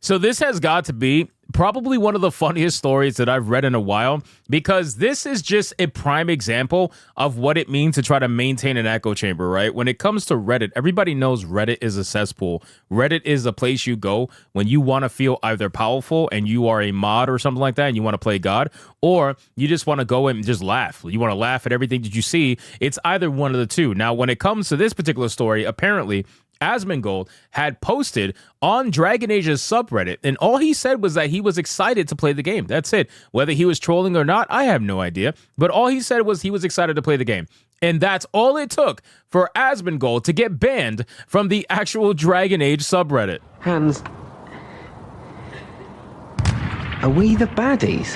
So this has got to be probably one of the funniest stories that I've read in a while, because this is just a prime example of what it means to try to maintain an echo chamber, right? When it comes to Reddit, everybody knows Reddit is a cesspool. Reddit is a place you go when you want to feel either powerful and you are a mod or something like that and you want to play God, or you just want to go and just laugh. You want to laugh at everything that you see. It's either one of the two. Now, when it comes to this particular story, apparently ASMONGOLD had posted on Dragon Age's subreddit, and all he said was that he was excited to play the game. That's it. Whether he was trolling or not, I have no idea. But all he said was he was excited to play the game. And that's all it took for ASMONGOLD to get banned from the actual Dragon Age subreddit. Hans, are we the baddies?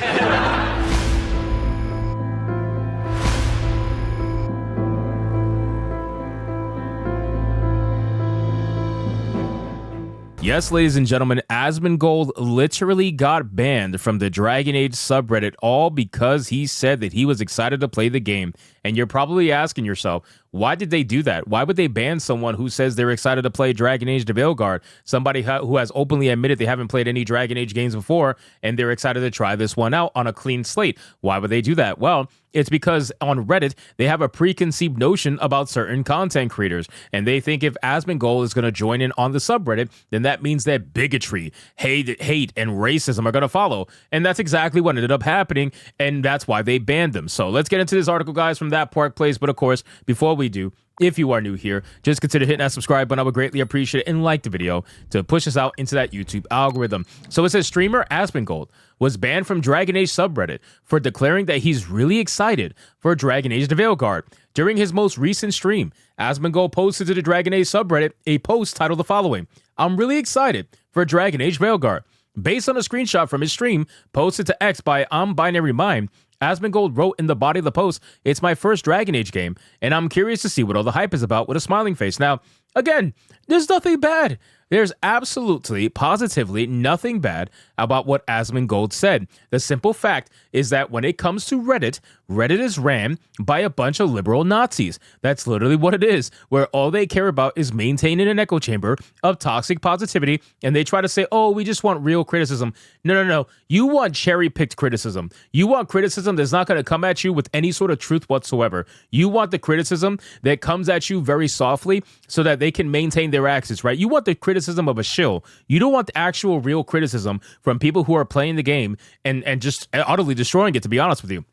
Yes, ladies and gentlemen, ASMONGOLD literally got banned from the Dragon Age subreddit, all because he said that he was excited to play the game. And you're probably asking yourself, why did they do that? Why would they ban someone who says they're excited to play Dragon Age Veilguard? Somebody who has openly admitted they haven't played any Dragon Age games before, and they're excited to try this one out on a clean slate. Why would they do that? Well, it's because on Reddit, they have a preconceived notion about certain content creators. And they think if ASMONGOLD is going to join in on the subreddit, then that means that bigotry, hate, and racism are going to follow. And that's exactly what ended up happening. And that's why they banned them. So let's get into this article, guys, from That Park Place. But of course, before we do, if you are new here, just consider hitting that subscribe button. I would greatly appreciate it, and like the video to push us out into that YouTube algorithm. So it says streamer ASMONGOLD was banned from Dragon Age subreddit for declaring that he's really excited for Dragon Age Veilguard. During his most recent stream, ASMONGOLD posted to the Dragon Age subreddit a post titled the following: "I'm really excited for Dragon Age Veilguard." Based on a screenshot from his stream posted to X by Binary Mind, ASMONGOLD wrote in the body of the post, "It's my first Dragon Age game, and I'm curious to see what all the hype is about," with a smiling face. Now, again, there's nothing bad. There's absolutely, positively nothing bad about what ASMONGOLD said. The simple fact is that when it comes to Reddit, Reddit is ran by a bunch of liberal Nazis. That's literally what it is, where all they care about is maintaining an echo chamber of toxic positivity, and they try to say, oh, we just want real criticism. No. You want cherry-picked criticism. You want criticism that's not going to come at you with any sort of truth whatsoever. You want the criticism that comes at you very softly so that they can maintain their axis, right? You want the criticism of a shill. You don't want the actual real criticism from people who are playing the game and just utterly destroying it, to be honest with you.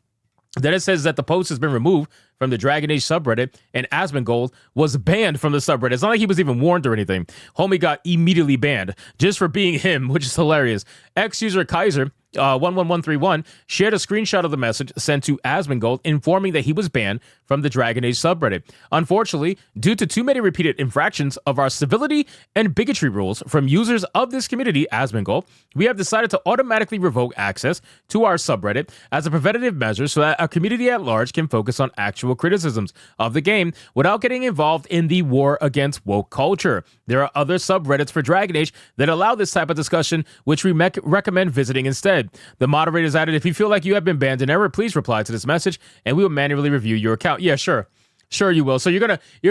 Then it says that the post has been removed from the Dragon Age subreddit, and ASMONGOLD was banned from the subreddit. It's not like he was even warned or anything. Homie got immediately banned just for being him, which is hilarious. Ex-user Kaiser 11131 shared a screenshot of the message sent to ASMONGOLD informing that he was banned from the Dragon Age subreddit. Unfortunately, due to too many repeated infractions of our civility and bigotry rules from users of this community, ASMONGOLD, we have decided to automatically revoke access to our subreddit as a preventative measure so that our community at large can focus on actual criticisms of the game without getting involved in the war against woke culture. There are other subreddits for Dragon Age that allow this type of discussion, which we recommend visiting instead. The moderators added, if you feel like you have been banned in error, please reply to this message and we will manually review your account. Yeah, sure you will. So you're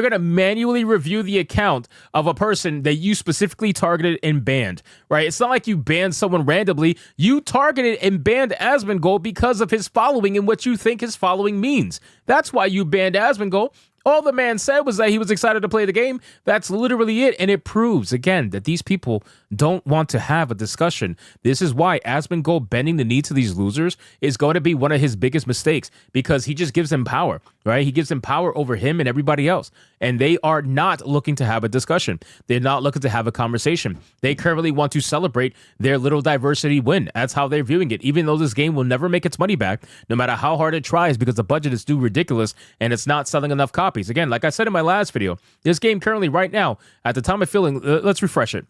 gonna manually review the account of a person that you specifically targeted and banned, right? It's not like you banned someone randomly. You targeted and banned ASMONGOLD because of his following and what you think his following means. That's why you banned ASMONGOLD. All the man said was that he was excited to play the game. That's literally it. And it proves, again, that these people don't want to have a discussion. This is why ASMONGOLD bending the knee to these losers is going to be one of his biggest mistakes, because he just gives them power, right? He gives them power over him and everybody else. And they are not looking to have a discussion. They're not looking to have a conversation. They currently want to celebrate their little diversity win. That's how they're viewing it, even though this game will never make its money back, no matter how hard it tries, because the budget is too ridiculous and it's not selling enough copies. Again, like I said in my last video, this game currently right now, at the time of filming, let's refresh it.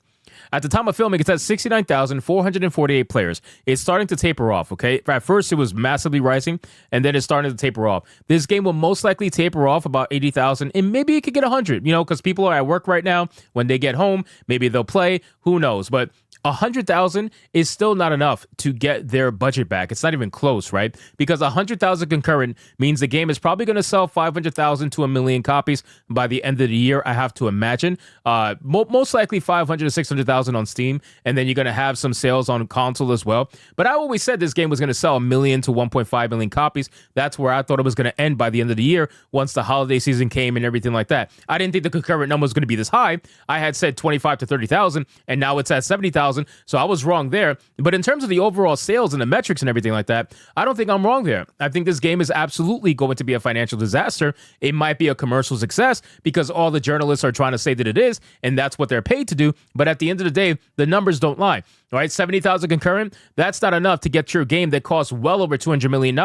At the time of filming, it's at 69,448 players. It's starting to taper off, okay? At first, it was massively rising, and then it's starting to taper off. This game will most likely taper off about 80,000, and maybe it could get 100, because people are at work right now. When they get home, maybe they'll play. Who knows? But 100,000 is still not enough to get their budget back. It's not even close, right? Because 100,000 concurrent means the game is probably going to sell 500,000 to 1,000,000 copies by the end of the year, I have to imagine. Most likely 500 to 600,000 on Steam, and then you're going to have some sales on console as well. But I always said this game was going to sell 1,000,000 to 1.5 million copies. That's where I thought it was going to end by the end of the year once the holiday season came and everything like that. I didn't think the concurrent number was going to be this high. I had said 25 to 30,000, and now it's at 70,000. So I was wrong there. But in terms of the overall sales and the metrics and everything like that, I don't think I'm wrong there. I think this game is absolutely going to be a financial disaster. It might be a commercial success because all the journalists are trying to say that it is, and that's what they're paid to do. But at the end of the day, the numbers don't lie. Right? 70,000 concurrent, that's not enough to get your game that costs well over $200 million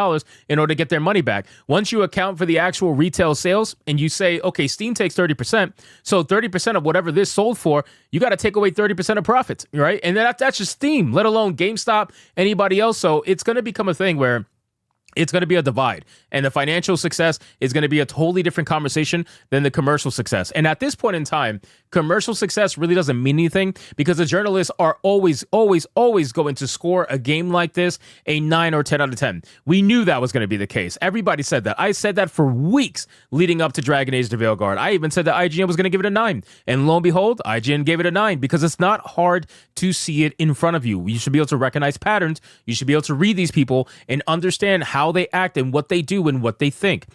in order to get their money back. Once you account for the actual retail sales and you say, okay, Steam takes 30%, so 30% of whatever this sold for, you got to take away 30% of profits, right? And that's just Steam, let alone GameStop, anybody else. So it's going to become a thing where it's going to be a divide, and the financial success is going to be a totally different conversation than the commercial success. And at this point in time, commercial success really doesn't mean anything because the journalists are always going to score a game like this a 9 or 10 out of 10. We knew that was going to be the case. Everybody said that. I said that for weeks leading up to Dragon Age: The Veilguard. I even said that IGN was going to give it a 9. And lo and behold, IGN gave it a 9 because it's not hard to see it in front of you. You should be able to recognize patterns. You should be able to read these people and understand how they act and what they do and what they think.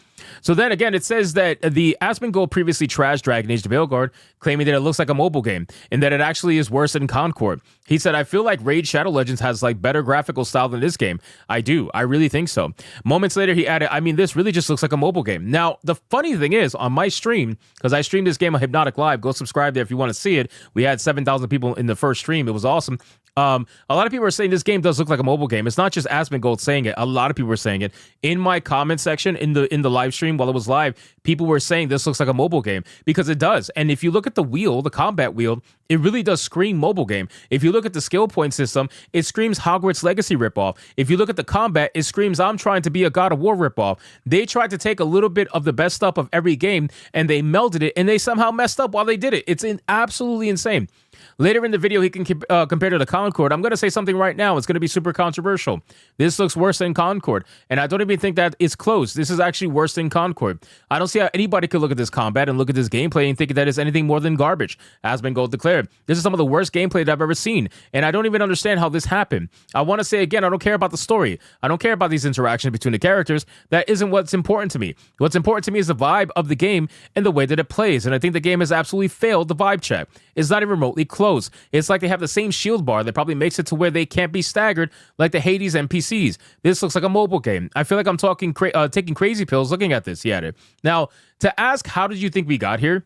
So then again, it says that the ASMONGOLD previously trashed Dragon Age: The Veilguard, claiming that it looks like a mobile game and that it actually is worse than Concord. He said, I feel like Raid Shadow Legends has like better graphical style than this game. I do. I really think so. Moments later, he added, I mean, this really just looks like a mobile game. Now, the funny thing is, on my stream, because I streamed this game on Hypnotic Live, go subscribe there if you want to see it. We had 7,000 people in the first stream. It was awesome. A lot of people are saying this game does look like a mobile game. It's not just ASMONGOLD saying it. A lot of people were saying it. In my comment section, in the live stream while it was live, people were saying this looks like a mobile game because it does. And if you look at the wheel, the combat wheel, it really does scream mobile game. If you look at the skill point system, it screams Hogwarts Legacy ripoff. If you look at the combat, it screams I'm trying to be a God of War ripoff. They tried to take a little bit of the best stuff of every game and they melded it, and they somehow messed up while they did it. It's absolutely insane. Later in the video, he can compare to the Concord. I'm going to say something right now. It's going to be super controversial. This looks worse than Concord, and I don't even think that it's close. This is actually worse than Concord. I don't see how anybody could look at this combat and look at this gameplay and think that it's anything more than garbage. ASMONGOLD declared, this is some of the worst gameplay that I've ever seen, and I don't even understand how this happened. I want to say again, I don't care about the story. I don't care about these interactions between the characters. That isn't what's important to me. What's important to me is the vibe of the game and the way that it plays, and I think the game has absolutely failed the vibe check. It's not even remotely close. It's like they have the same shield bar that probably makes it to where they can't be staggered like the Hades NPCs. This looks like a mobile game. I feel like I'm taking crazy pills looking at this, he added. Now, to ask, how did you think we got here?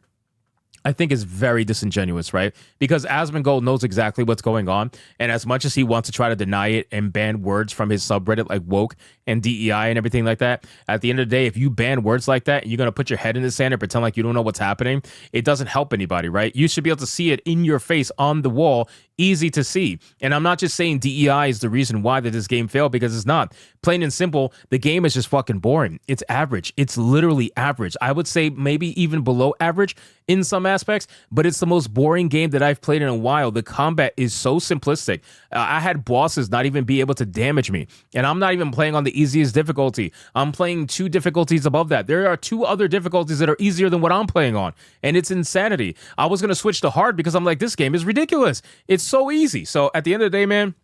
I think is very disingenuous, right? Because ASMONGOLD knows exactly what's going on, and as much as he wants to try to deny it and ban words from his subreddit like woke and DEI and everything like that, at the end of the day, if you ban words like that and you're going to put your head in the sand and pretend like you don't know what's happening, it doesn't help anybody, right? You should be able to see it in your face on the wall, easy to see. And I'm not just saying DEI is the reason why that this game failed, because it's not. Plain and simple, the game is just fucking boring. It's average. It's literally average. I would say maybe even below average in some aspects, but it's the most boring game that I've played in a while. The combat is so simplistic. I had bosses not even be able to damage me, and I'm not even playing on the easiest difficulty. I'm playing 2 difficulties above that. There are 2 other difficulties that are easier than what I'm playing on, and it's insanity. I was going to switch to hard because I'm like, this game is ridiculous. It's so easy. So at the end of the day, man,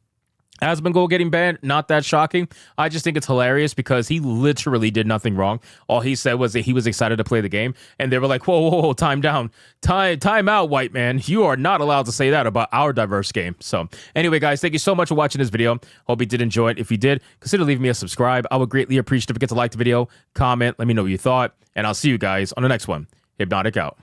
ASMONGOLD getting banned, not that shocking. I just think it's hilarious because he literally did nothing wrong. All he said was that he was excited to play the game, and they were like, whoa, time down. Time out, white man. You are not allowed to say that about our diverse game. So anyway, guys, thank you so much for watching this video. Hope you did enjoy it. If you did, consider leaving me a subscribe. I would greatly appreciate if you get to like the video, comment, let me know what you thought, and I'll see you guys on the next one. Hypnotic out.